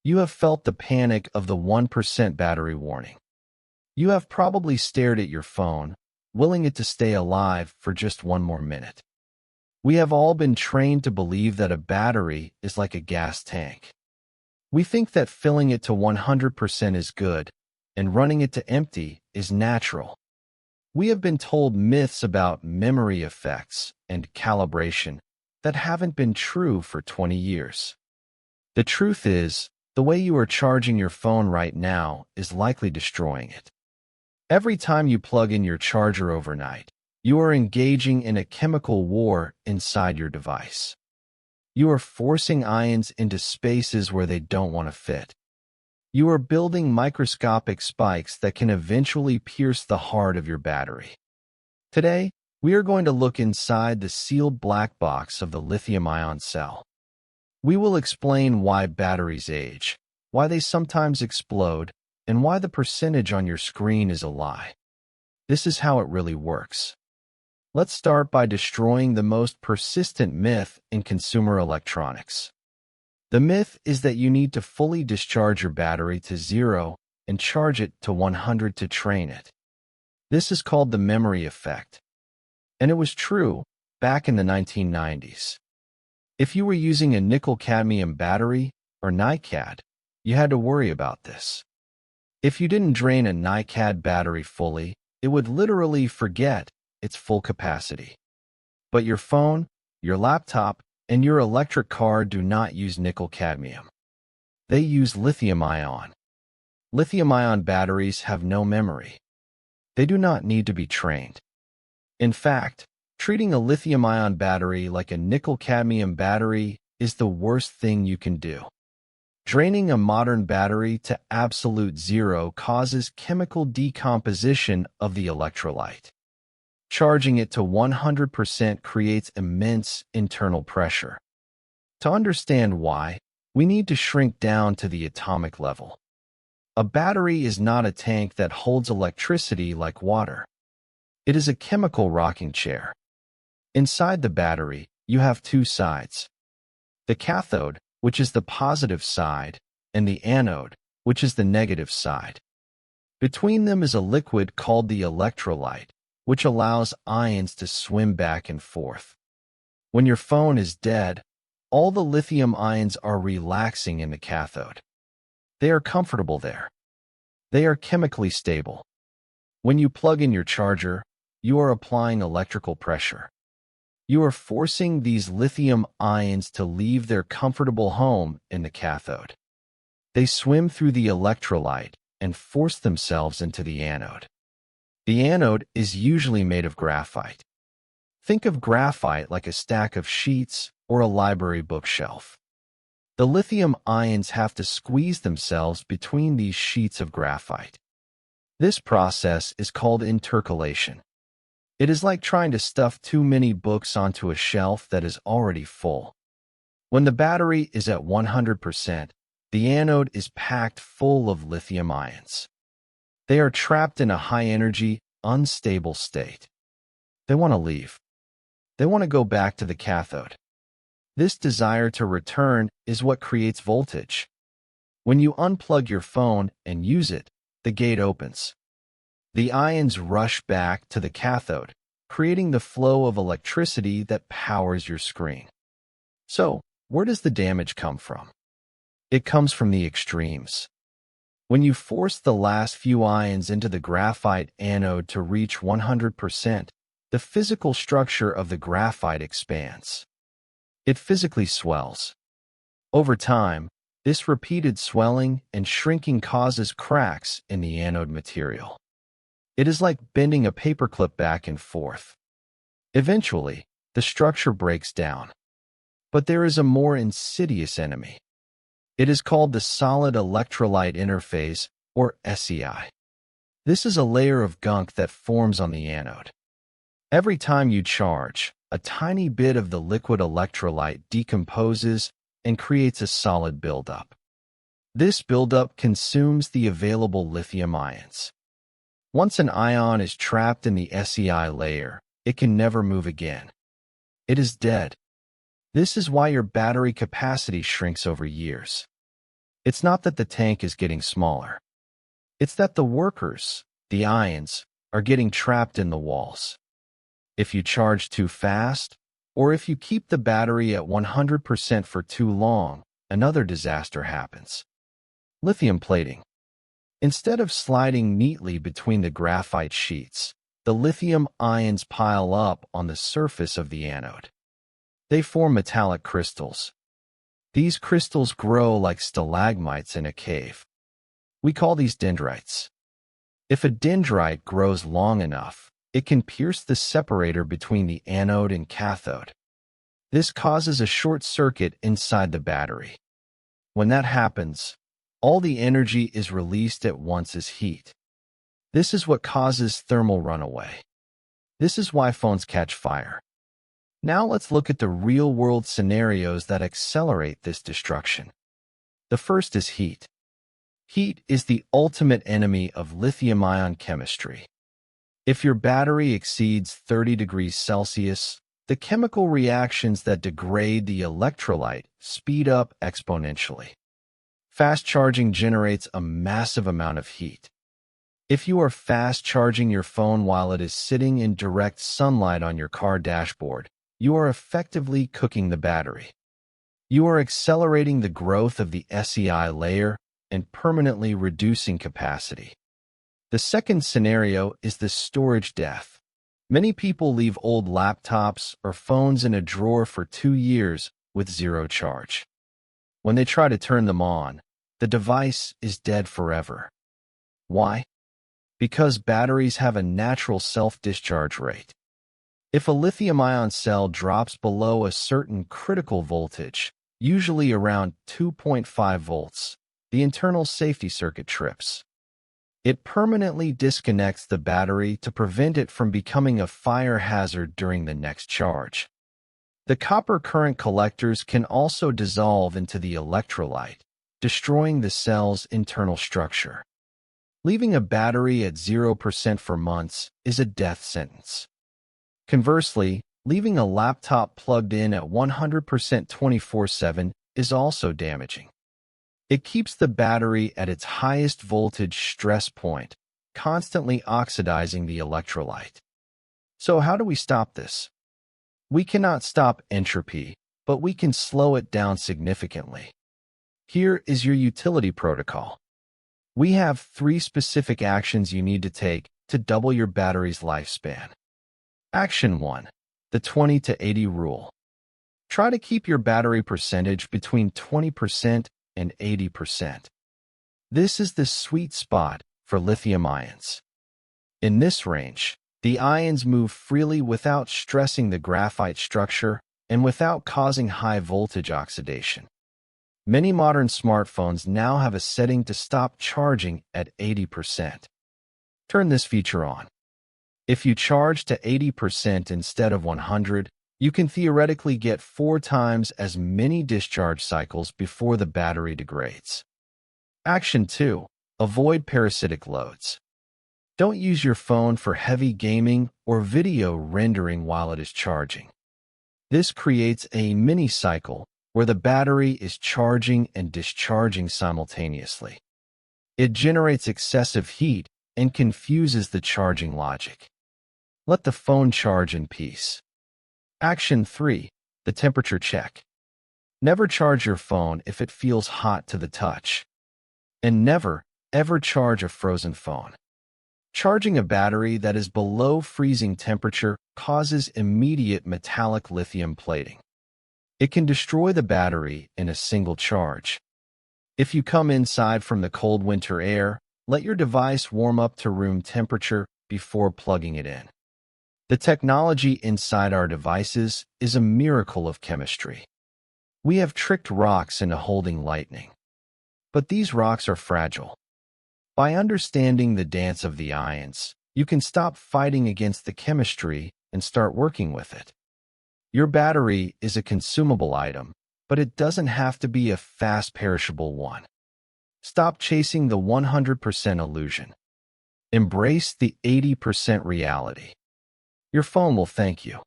You have felt the panic of the 1% battery warning. You have probably stared at your phone, willing it to stay alive for just one more minute. We have all been trained to believe that a battery is like a gas tank. We think that filling it to 100% is good, and running it to empty is natural. We have been told myths about memory effects and calibration that haven't been true for 20 years. The truth is, the way you are charging your phone right now is likely destroying it. Every time you plug in your charger overnight, you are engaging in a chemical war inside your device. You are forcing ions into spaces where they don't want to fit. You are building microscopic spikes that can eventually pierce the heart of your battery. Today, we are going to look inside the sealed black box of the lithium-ion cell. We will explain why batteries age, why they sometimes explode, and why the percentage on your screen is a lie. This is how it really works. Let's start by destroying the most persistent myth in consumer electronics. The myth is that you need to fully discharge your battery to 0 and charge it to 100 to train it. This is called the memory effect. And it was true back in the 1990s. If you were using a nickel-cadmium battery, or NiCad, you had to worry about this. If you didn't drain a NiCad battery fully, it would literally forget its full capacity. But your phone, your laptop, and your electric car do not use nickel-cadmium. They use lithium-ion. Lithium-ion batteries have no memory. They do not need to be trained. In fact, treating a lithium-ion battery like a nickel-cadmium battery is the worst thing you can do. Draining a modern battery to absolute 0 causes chemical decomposition of the electrolyte. Charging it to 100% creates immense internal pressure. To understand why, we need to shrink down to the atomic level. A battery is not a tank that holds electricity like water. It is a chemical rocking chair. Inside the battery, you have two sides. The cathode, which is the positive side, and the anode, which is the negative side. Between them is a liquid called the electrolyte, which allows ions to swim back and forth. When your phone is dead, all the lithium ions are relaxing in the cathode. They are comfortable there. They are chemically stable. When you plug in your charger, you are applying electrical pressure. You are forcing these lithium ions to leave their comfortable home in the cathode. They swim through the electrolyte and force themselves into the anode. The anode is usually made of graphite. Think of graphite like a stack of sheets or a library bookshelf. The lithium ions have to squeeze themselves between these sheets of graphite. This process is called intercalation. It is like trying to stuff too many books onto a shelf that is already full. When the battery is at 100%, the anode is packed full of lithium ions. They are trapped in a high-energy, unstable state. They want to leave. They want to go back to the cathode. This desire to return is what creates voltage. When you unplug your phone and use it, the gate opens. The ions rush back to the cathode, creating the flow of electricity that powers your screen. So, where does the damage come from? It comes from the extremes. When you force the last few ions into the graphite anode to reach 100%, the physical structure of the graphite expands. It physically swells. Over time, this repeated swelling and shrinking causes cracks in the anode material. It is like bending a paperclip back and forth. Eventually, the structure breaks down. But there is a more insidious enemy. It is called the solid electrolyte interface, or SEI. This is a layer of gunk that forms on the anode. Every time you charge, a tiny bit of the liquid electrolyte decomposes and creates a solid buildup. This buildup consumes the available lithium ions. Once an ion is trapped in the SEI layer, it can never move again. It is dead. This is why your battery capacity shrinks over years. It's not that the tank is getting smaller. It's that the workers, the ions, are getting trapped in the walls. If you charge too fast, or if you keep the battery at 100% for too long, another disaster happens. Lithium plating. Instead of sliding neatly between the graphite sheets, the lithium ions pile up on the surface of the anode. They form metallic crystals. These crystals grow like stalagmites in a cave. We call these dendrites. If a dendrite grows long enough, it can pierce the separator between the anode and cathode. This causes a short circuit inside the battery. When that happens, all the energy is released at once as heat. This is what causes thermal runaway. This is why phones catch fire. Now let's look at the real-world scenarios that accelerate this destruction. The first is heat. Heat is the ultimate enemy of lithium-ion chemistry. If your battery exceeds 30 degrees Celsius, the chemical reactions that degrade the electrolyte speed up exponentially. Fast charging generates a massive amount of heat. If you are fast charging your phone while it is sitting in direct sunlight on your car dashboard, you are effectively cooking the battery. You are accelerating the growth of the SEI layer and permanently reducing capacity. The second scenario is the storage death. Many people leave old laptops or phones in a drawer for 2 years with zero charge. When they try to turn them on, the device is dead forever. Why? Because batteries have a natural self-discharge rate. If a lithium-ion cell drops below a certain critical voltage, usually around 2.5 volts, the internal safety circuit trips. It permanently disconnects the battery to prevent it from becoming a fire hazard during the next charge. The copper current collectors can also dissolve into the electrolyte, destroying the cell's internal structure. Leaving a battery at 0% for months is a death sentence. Conversely, leaving a laptop plugged in at 100% 24/7 is also damaging. It keeps the battery at its highest voltage stress point, constantly oxidizing the electrolyte. So how do we stop this? We cannot stop entropy, but we can slow it down significantly. Here is your utility protocol. We have 3 specific actions you need to take to double your battery's lifespan. Action 1. The 20 to 80 rule. Try to keep your battery percentage between 20% and 80%. This is the sweet spot for lithium ions. In this range, the ions move freely without stressing the graphite structure and without causing high voltage oxidation. Many modern smartphones now have a setting to stop charging at 80%. Turn this feature on. If you charge to 80% instead of 100, you can theoretically get 4 times as many discharge cycles before the battery degrades. Action 2. Avoid parasitic loads. Don't use your phone for heavy gaming or video rendering while it is charging. This creates a mini cycle where the battery is charging and discharging simultaneously. It generates excessive heat and confuses the charging logic. Let the phone charge in peace. Action 3. The temperature check. Never charge your phone if it feels hot to the touch. And never, ever charge a frozen phone. Charging a battery that is below freezing temperature causes immediate metallic lithium plating. It can destroy the battery in a single charge. If you come inside from the cold winter air, let your device warm up to room temperature before plugging it in. The technology inside our devices is a miracle of chemistry. We have tricked rocks into holding lightning. But these rocks are fragile. By understanding the dance of the ions, you can stop fighting against the chemistry and start working with it. Your battery is a consumable item, but it doesn't have to be a fast perishable one. Stop chasing the 100% illusion. Embrace the 80% reality. Your phone will thank you.